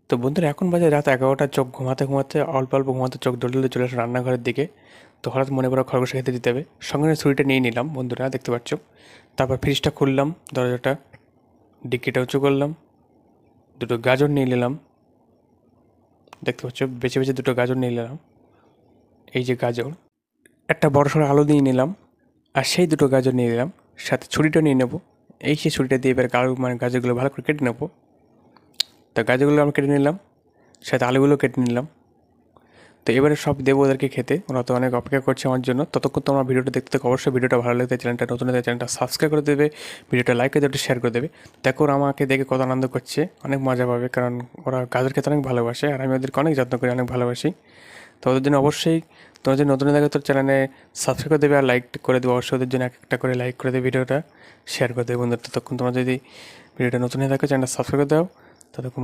তো বন্ধুরা এখন বাজে রাত 11টা, চোখ ঘুমাতে ঘুমাতে অল্প অল্প ঘুমাতে চোখ দৌড়ে চলে আসে রান্নাঘরের দিকে। তো হঠাৎ মনে পড়া খরগোশ খেতে দিতে হবে, সঙ্গে ছুরিটা নিয়ে নিলাম বন্ধুরা, দেখতে পাচ্ছ। তারপর ফ্রিজটা খুললাম, দরজাটা ডিক্কিটা উঁচু করলাম, দুটো গাজর নিয়ে নিলাম, দেখতে পাচ্ছ বেছে বেছে দুটো গাজর নিয়ে নিলাম। এই যে গাজর, একটা বড় সড়ো আলু নিয়ে নিলাম, আর সেই দুটো গাজর নিয়ে নিলাম, সাথে ছুরিটা নিয়ে নেবো। এই সেই ছুরিটা দিয়ে এবার গাজরগুলো ভালো করে কেটে নেবো। তো গাজরগুলো আমি কেটে নিলাম, সাথে আলুগুলো কেটে নিলাম। তো এবারে সব দেবো ওদেরকে খেতে, ওরা তো অনেক অপেক্ষা করছে আমার জন্য। ততক্ষণ তোমরা ভিডিওটা দেখতে থাকো, অবশ্যই ভিডিওটা ভালো লাগতে চ্যানেলটা নতুন হলে চ্যানেলটা সাবস্ক্রাইব করে দেবে, ভিডিওটা লাইক করে দেবে, শেয়ার করে দেবে। দেখো ওরা আমাকে দেখে কত আনন্দ করছে, অনেক মজা পাবে, কারণ ওরা গাজর খেতে অনেক ভালোবাসে আর আমি ওদেরকে অনেক যত্ন করি, অনেক ভালোবাসি। তো ওদের জন্য অবশ্যই তোমরা যদি নতুন দেখো তো চ্যানেলে সাবস্ক্রাইব করে দেবে আর লাইক করে দেবে, অবশ্যই ওদের জন্য একটা করে লাইক করে দেবে, ভিডিওটা শেয়ার করে দেবে বন্ধুরা। ততক্ষণ তোমরা যদি ভিডিওটা নতুন হয়ে থাকো চ্যানেলটা সাবস্ক্রাইব করে দাও, ততক্ষণ